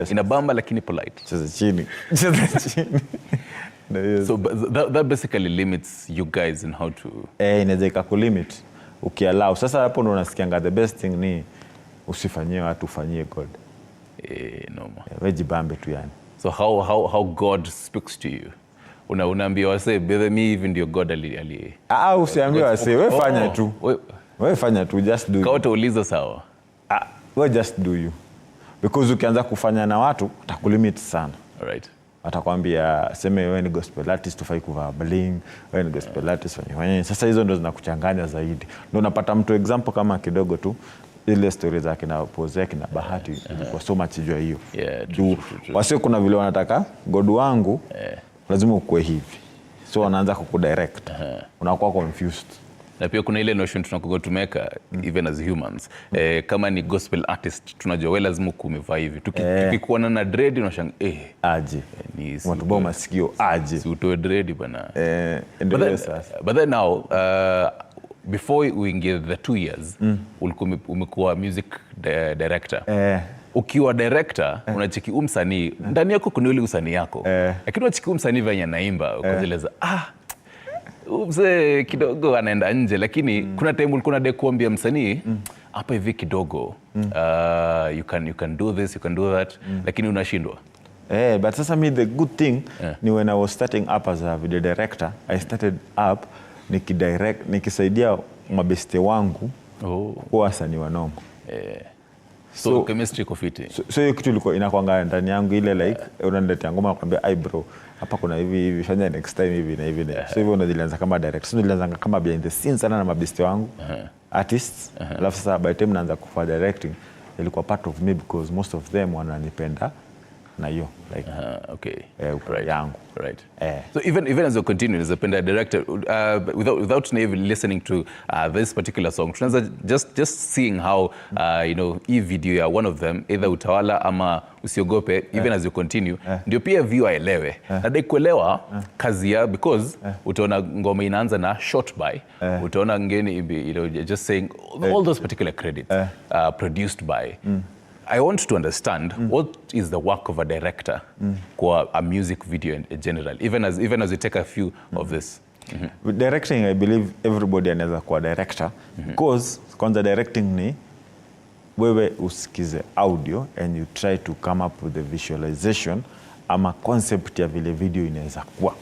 Inabamba lakini polite. Cheza chini. So that basically limits you guys in how to... inaweza ikakulimit ukiallow. Sasa hapo ndo unasikianga the best thing ni usifanyie watu, ufanyie God. Normal. Wewe jibambe tu yani. So how God speaks to you? Unaambia wase, brother, me even your God ali. Usiambie wase, wewe fanya tu. Wewe fanya tu, just do. Kwa utauliza sawa. Wewe just do you. Because ukianza kufanya na watu utakulimit sana. Alright. Atakwambia sema wewe ni gospel artist, ufai kuvaa bling, wewe ni gospel artist fanya. Sasa hizo ndo zinakuchanganya zaidi. Ndio unapata mtu example kama kidogo tu ile stories zake na pose yake na bahati ilikuwa so much jua hiyo. True. Wasio kuna vile wanataka God wangu lazima ukue hivi. So wanaanza kukudirect. Unakuwa confused. Na pia kuna ile notion tunakuwa tumeka even as humans. Kama ni gospel artist tunajua wewe lazima kumevaa hivi. Tukikuona na dread unashanga aje. Ni watu bao masikio aje. Si utoe dread bana. But then now before we get the 2 years umekuwa music director. Ukiwa director unacheki msanii ndani yako kuna ile usanii yako. Lakini unacheki msanii venye naimba ukazeleza mzee kidogo anaenda nje, lakini kuna time ulikuwa unadai kuambia msanii hapa hivi kidogo you can do this, you can do that, lakini unashindwa. But sasa me the good thing ni when I was starting up as a video director, I started up nikisaidia mabeste wangu kwa wasanii wa Nongo. So chemistry kofiti. So hiyo kitu ilikuwa inakuanga ndani yangu ile like unaniletea ngoma nakwambia ai bro hapa kuna hivi fanya next time hivi na hivi. So hivyo nilianza kama director. So nilianza kama behind the scenes sana na mabeste wangu artists. Alafu sasa by the time naanza kufanya directing ilikuwa part of me because most of them wananipenda na hiyo like yangu. Right. So even as you continue as a director without even listening to this particular song, just seeing how hii video ya one of them either Utawala ama Usiogope even as you continue ndio pia view aelewe na dai kuelewa kazi ya because utaona ngoma inaanza na shot by utaona ngeni just saying all those particular credits produced by I want to understand what is the work of a director for a music video in general, even as we take a few of this. With directing, I believe everybody anaweza kuwa director because kwanza directing ni wewe usikize audio and you try to come up with the visualization ama concept ya vile video inaweza kuwa.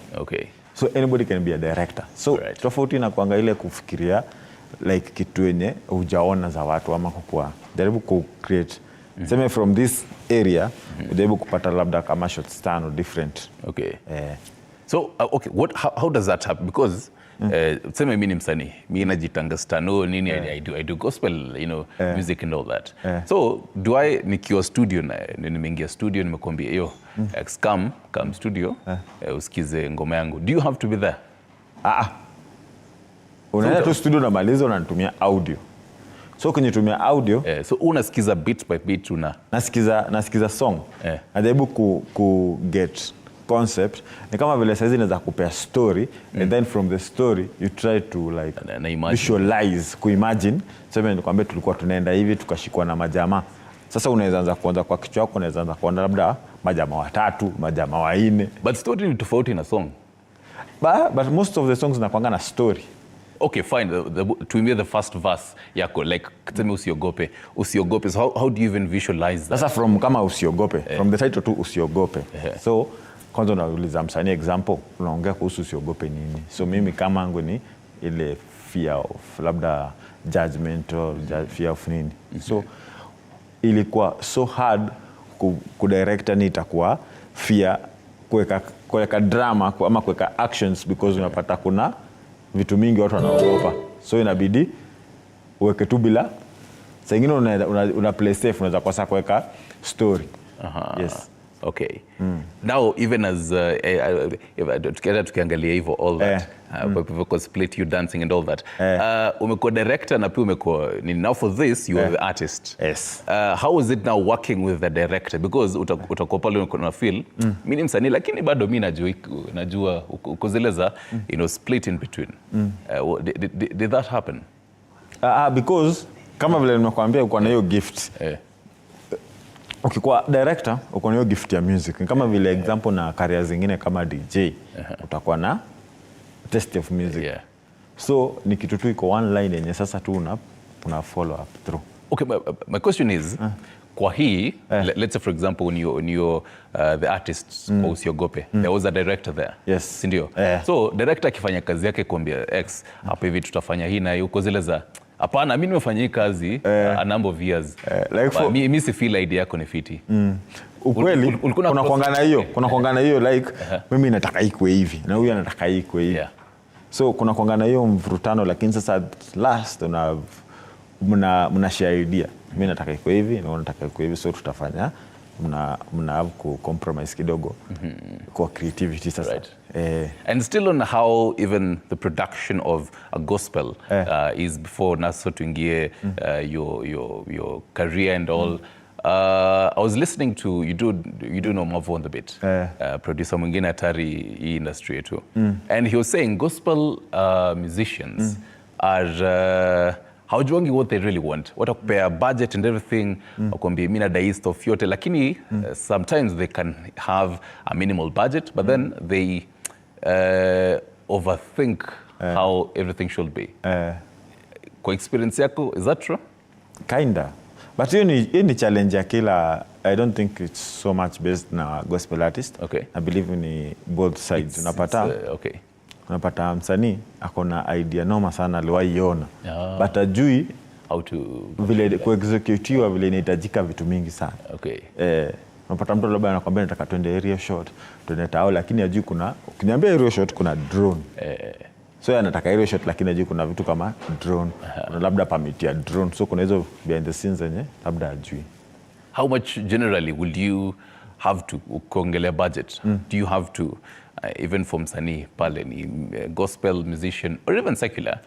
So anybody can be a director. So tofauti na kuanga ile kufikiria like kitu yenye hujaona za watu ama kukua jaribu ku create sema from this area ujaribu kupata labda kama shots tano different. So how does that happen? Because sema mimi ni msanii, mimi najitanga stano nini I do gospel music and all that. So do I nikiwa studio na nimeingia studio nimekuambia yo come studio usikize ngoma yangu, do you have to be there? Unaenda tu studio na maliza unanitumia audio. So kunitumia audio so unasikiza bit by bit nasikiza song najaribu ku get concept ni kama vile saizi naweza kupea story and then from the story you try to like visualize kuimagine. Sasa nikwambia tulikuwa tunaenda hivi tukashikwa na majamaa. Sasa unaweza anza kuanza kwa kichwa chako, unaweza anza kuona labda majamaa 3 majamaa 4 but story ni tofauti na song but most of the songs zinakuanga na story. Fine. Tuimie the first verse yako like tell me usiogope. So how do you even visualize that? Sasa from kama usiogope from the title tu usiogope. So kwanza unauliza msanii example unaongea kuhusu usiogope nini. So mimi kama yangu ni ile fear of labda judgment or fear of nini. So ilikuwa so hard kudirector ni itakuwa fear kuweka drama ama kuweka actions because unapata kuna vitu mingi watu wanaogopa. So inabidi uweke tu bila saa nyingine una play safe, unaweza kosa kuweka story. Yes. Now even as tukiangalia hivyo all that people split you dancing and all that umekuwa director na pia umekuwa now for this you are the artist. How is it now working with the director because utakuwa pale una feel mimi ni msanii lakini bado mimi najua kuzeleza split in between. Did that happen? Because kama vile nimekuambia uko na hiyo gift Ukikuwa director uko na hiyo gift ya music. Kama vile example na career zingine kama DJ, utakuwa na taste of music. So ni kitu tu iko one line yenye sasa tu una follow up through. Okay, my question is kwa hii, let's say for example when you're the artist usiogope, there was a director there. Yes. Sindio? So director akifanya kazi yake kuambia X, hapa hivi tutafanya hii na hii, uko zile za hapana, mimi nimefanya hii kazi a number of years. Mimi si feel idea yako ni fiti. Ukweli kuna kuangana hiyo like mimi nataka ikwe hivi na huyu anataka ikwe hivi. So kuna kuangana hiyo mvurutano, lakini sasa last mna share idea. Mimi nataka iko hivi na unataka iko hivi, so tutafanya mna have ku compromise kidogo kwa creativity sasa. Right. And still on how even the production of a gospel is before naso tuingie your career and all. I was listening to you do know Mavo on the beat, producer mwingine hatari hii industry yetu, and he was saying gospel musicians are haujuangi what they really want. Watakupea budget and everything, wakwambia mimi nadai stuff yote, lakini sometimes they can have a minimal budget, but then they overthink how everything should be. Kwa experience yako, is that true? Kinda. But hiyo ni challenge ya kila. I don't think it's so much based na gospel artist. Okay. I believe ni both sides. Unapata msanii akona idea noma sana aliwaiona, but ajui how to vile kuexecutiwa vile inahitajika vitu mingi sana. Okay. Unapata mtu labda anakuambia nataka twende area shot, twende tao, lakini ajui kuna ukiniambia area shot kuna drone. So anataka area shot lakini ajui kuna vitu kama drone. Na labda permit ya drone. So kuna hizo behind the scenes zenye labda ajui. How much generally will you have to kuongelea budget? Do you have to even for msanii pale ni gospel musician or even secular,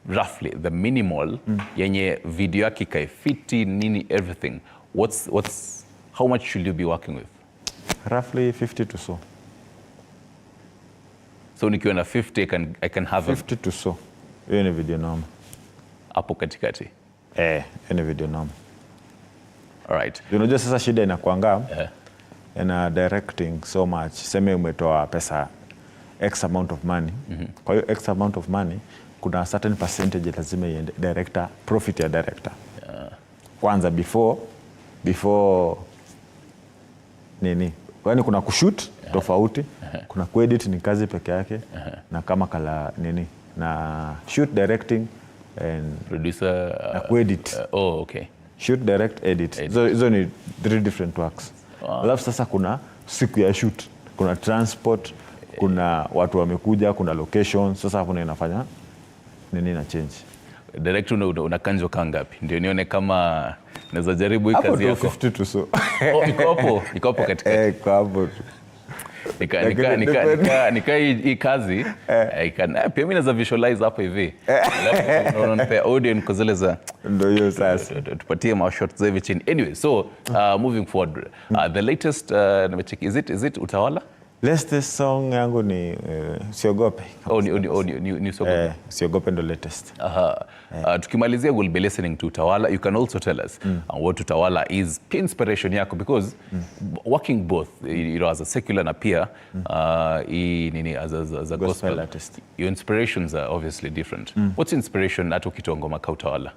roughly the minimal yenye video yake kaifiti nini everything, how much should you be working with? Roughly 50 to so. So nikiwa na 50 I can have 50 to so. Hiyo ni video noma. Hapo katikati. Hiyo ni video noma. All right. Unajua sasa shida inakuanga na directing so much. Seme umetoa pesa X amount of money. Kwa hiyo X amount of money kuna certain percentage lazima iende director, profit ya director. Kwanza before nini? Kwani kuna kushoot tofauti, kuna kuedit ni kazi peke yake, na kama kala nini na shoot, directing and producer na kuedit. Okay. Shoot, direct, edit. Hizo ni 3 different works. Alafu sasa kuna siku ya shoot, kuna transport, kuna watu wamekuja, kuna location. Sasa hapo inafanya nini na change. Director unakanjwa kangapi? Ndio nione kama naweza jaribu hii kazi yako. Hapo 50 to so. Iko hapo katika. Iko hapo. Nika hii kazi pia mimi naweza visualize hapo hivi. Alafu unanipea audio niko zile za ndio hiyo sasa. Tupatie ma shots hivi chini. Anyway, so moving forward, the latest nimecheck, is it Utawala? Latest song yangu ni Siogope. Ni Siogope. Siogope ndo latest. Tukimalizia we'll be listening to Utawala. You can also tell us what Utawala is, inspiration yako, because working both, as a secular na pia as a gospel artist. Your inspirations are obviously different. What's inspiration hata ukitoa ngoma ka Utawala?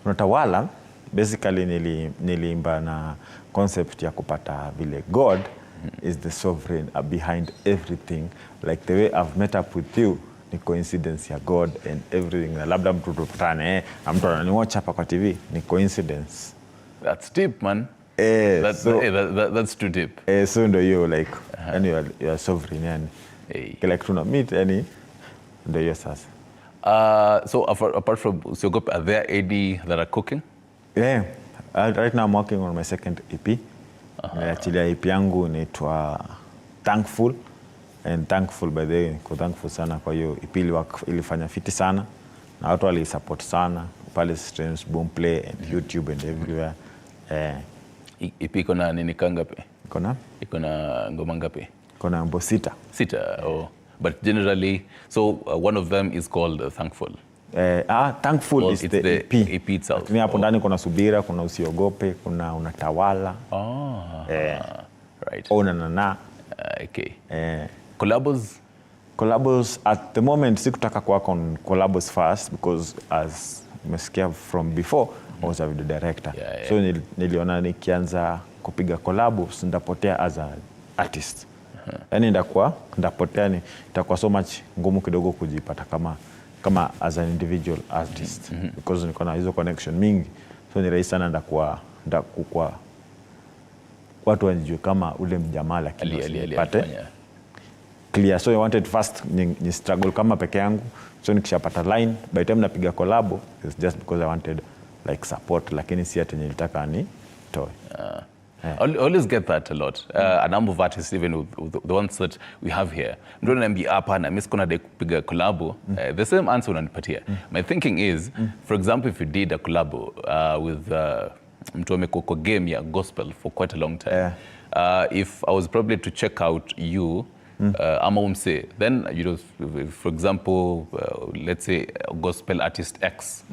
Utawala basically niliimba na concept ya kupata vile God is the sovereign behind everything. Like the way I've met up with you ni coincidence ya God and everything. Na labda mtu tutane na mtu ananiwatch hapa kwa TV ni coincidence. That's deep, man. That's too deep. So ndo hiyo like and you are sovereign yani. Like tuna meet yani ndo hiyo sasa. So apart from Siogope, are there any that are cooking? Yeah. Right now I'm working on my second EP. Nimeachilia EP yangu inaitwa Thankful, and thankful by the way, niko thankful sana kwa hiyo EP ilifanya fiti sana na watu walisupport sana pale streams, Boomplay and YouTube and everywhere. EP iko na nini kangapi? Iko na ngoma ngapi? Iko na ngoma 6. But generally, so one of them is called Thankful. Thankful well, is the EP. EP itself. Lakini hapo ndani kuna Subira, kuna Usiogope, kuna Unatawala. Right. Ona. Okay. Collabos at the moment sikutaka kuwa on collabos first because as umesikia from before I was a video director. So niliona nikianza kupiga collabos ndapotea as an artist. Yani ndapotea itakuwa so much ngumu kidogo kujipata kama as an individual artist because niko na hizo connection mingi. So ni rahisi sana ndakuwa watu wanijue kama ule mjamaa lakini pate clear. So I wanted first ni struggle kama peke yangu. So nikishapata line by the time napiga collab it's just because I wanted like support lakini si ati nilitaka ni toy. I always get that a lot. A number of artists, even with the ones that we have here, mdona nambi hapa na mimi sikona kupiga collab, the same answer unanipatia. My thinking is, for example, if you did a collab with mtu amekuwa kwa game ya gospel for quite a long time, if I was probably to check out you, ama umse, then you know, for example, let's say gospel artist X.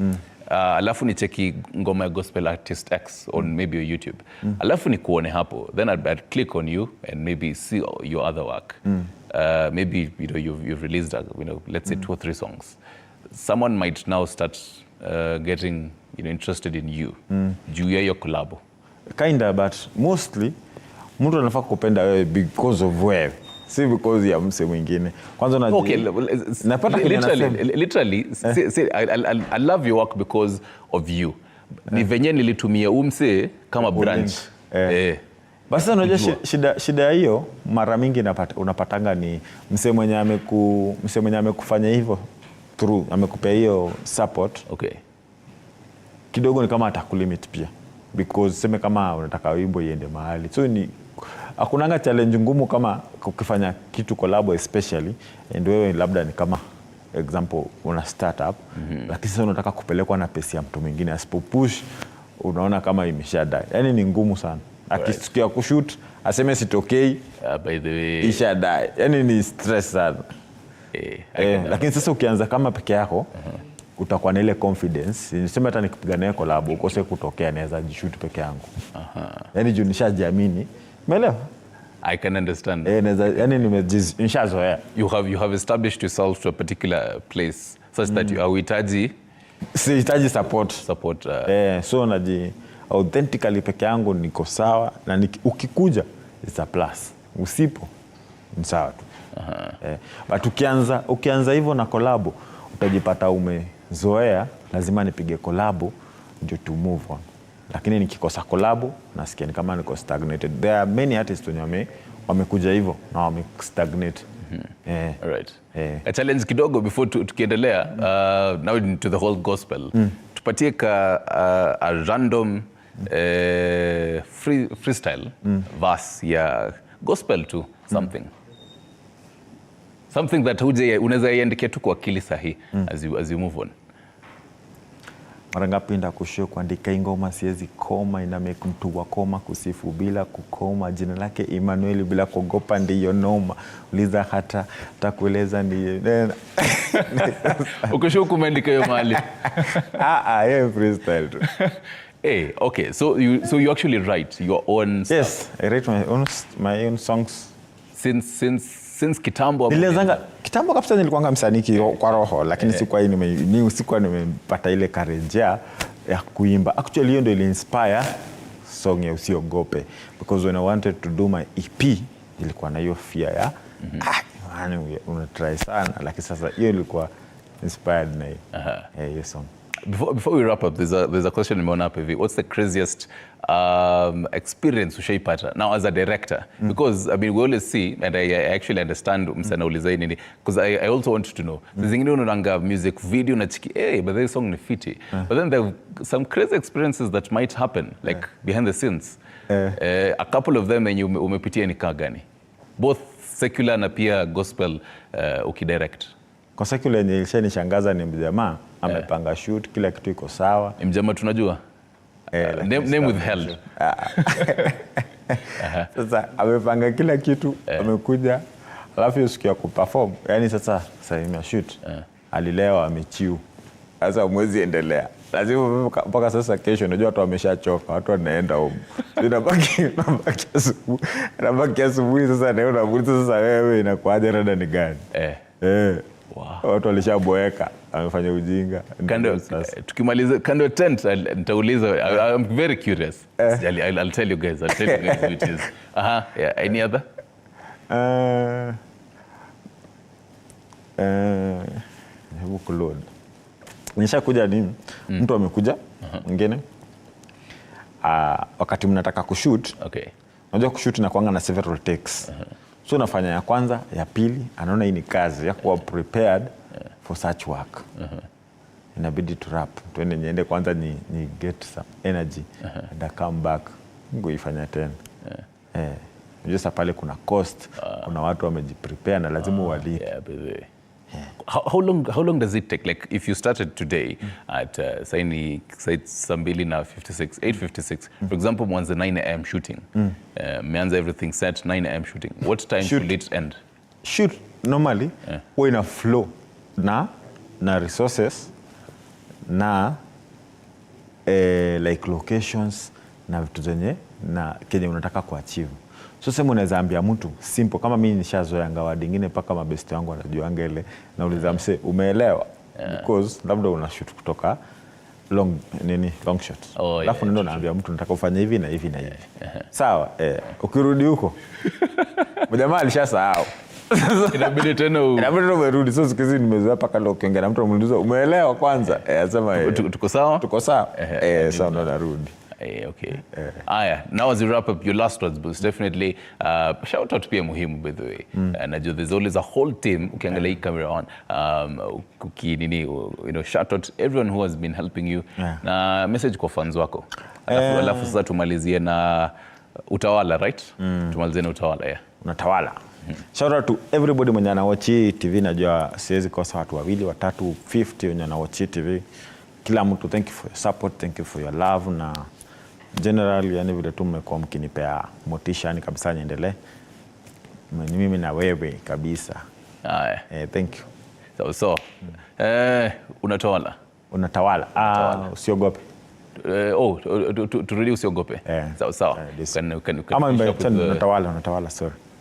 Alafu ni cheki ngoma ya gospel artist X on maybe your YouTube. Alafu ni kuone hapo. Then I'd click on you and maybe see your other work. Maybe you know you've released let's say 2 or 3 songs. Someone might now start getting interested in you. Juu ya your collab. Kinda, but mostly mtu anafaa kupenda wewe because of wewe. Si because ya mse mwingine. Kwanza napata literally say I love your work because of you. Ni venye nilitumia umse kama branch. Basi unajua shida hiyo mara mingi unapatanga ni mse mwenye amekufanya hivyo through amekupea hiyo support. Okay. Kidogo ni kama atakulimit pia because sema kama unataka wimbo iende mahali. So ni hakunanga challenge ngumu kama ukifanya kitu collab especially and wewe labda ni kama example una startup lakini sasa unataka kupelekwa na pesa ya mtu mwingine asipopush unaona kama imeshadai. Yani ni ngumu sana. Akisikia kushoot aseme sitokei by the way ishadai. Yani ni stress sana. Lakini sasa ukianza kama peke yako utakuwa na ile confidence. Nisema hata nikipiga naye collab ukose kutokea naweza jishoot peke yangu. Yani juu nishajiamini. Umeelewa? I can understand. Yani nishazoea. You have established yourself to a particular place such that you hauhitaji support. So authentically peke yangu niko sawa na ukikuja it's a plus. Usipo ni sawa tu. But ukianza hivyo na collab utajipata umezoea lazima nipige collab ndio to move on. Lakini nikikosa collab nasikia ni kama niko stagnated. There are many artists wenye wamekuja hivyo na wamestagnate. Right. A challenge kidogo before tukiendelea now into the whole gospel. Tupatie a random freestyle verse ya gospel to something. Something that unaweza iandikia tu kwa akili sahi as you move on. Mara ngapi ndakushio kuandika ingoma siwezi koma ina make mtu wa koma kusifu bila kukoma jina lake Emmanuel bila kuogopa ndiyo noma uliza hata takueleza ndiyo ukishio kumeandika hiyo mahali yeah freestyle tu. Okay, so you actually write your own stuff? Yes, I write my own songs since kitambo. Nilianza kitambo kabisa, nilikuwa msanii kwa roho lakini sikuwa nimepata ile courage ya kuimba. Actually hiyo ndio inspire song ya Usiogope because when I wanted to do my EP ilikuwa na hiyo fear ya una try sana lakini sasa hiyo ilikuwa inspired na hiyo song. Before we wrap up, there's a question nimeona hapa hivi. What's the craziest experience ushaipata now as a director? Because I mean we always see and I actually understand msanauliza nini because I also want to know. Zingine unaanga music video na chiki but this song ni fiti. But then there are some crazy experiences that might happen like behind the scenes. A couple of them wenye umepitia ni kaa gani? Both secular na pia gospel ukidirect. Kwa secular yenye ilishanishangaza ni mjamaa amepanga shoot kila kitu iko sawa. Ni mjamaa tunajua? Name withheld. Sasa amepanga kila kitu amekuja alafu siku ya kuperform yani sasa ime shoot alilewa amechiu Sasa mwezi endelea. Lazima mpaka sasa kesho unajua watu wameshachoka, watu wanaenda home. Nabaki asubuhi sasa naona muuliza sasa wewe inakuaje rada ni gani? Wow. Watu walishaboeka, amefanya ujinga. Tukimaliza kando tent nitauliza, I'm very curious. I'll tell you guys who it is. Yeah, any other? Hebu kuload. Nishakuja nini? Mtu amekuja mwingine. Wakati mnataka kushoot. Okay. Unajua kushoot na kuanga na several takes. So unafanya ya kwanza, ya pili, anaona hii ni kazi ya kuwa prepared for such work. Inabidi to rap. Tuende niende kwanza ni get some energy and I come back. Ngoifanya tena. Unajua pale kuna cost, kuna watu wamejiprepare na lazima walipe. How long does it take? Like if you started today at say Sambili na 8:56, for example, once the 9 a.m. shooting, meanza everything set 9 a.m. shooting. What time should it end? Shoot normally when a flow na resources na like locations na vitu zenye na kenye unataka kuachieve. So sema unaweza ambia mtu simple kama mimi nishazoea ngawa dingine paka mabesti wangu wanajuanga ile na uliza mse umeelewa because labda una shoot kutoka long shot. Alafu ndio naambia mtu nataka ufanye hivi na hivi na hivi. Sawa ukirudi huko mjamaa alishasahau. Inabidi tena umerudi. So sikizi nimezoea paka leo ukiongea na mtu umuuliza umeelewa kwanza asema tuko sawa sawa ndo narudi. Okay. Now as you wrap up, your last words, Bruce, definitely shout out pia muhimu by the way. Najua there's always a whole team ukiangalia hii camera on shout out everyone who has been helping you na message kwa fans wako. Alafu sasa tumalizie na utawala, right? Tumalizie na utawala. Unatawala. Shout out to everybody mwenye anawatch TV. Najua siwezi kosa watu wawili watatu 50 wenye anawatch TV. Kila mtu, thank you for your support, thank you for your love na generally yani vile tu mmekuwa mkinipea motisha ni kabisa niendelee. Mimi na wewe kabisa. Thank you. So unatawala. Usiogope. Turudi usiogope. Sawa. Ama unatawala sorry.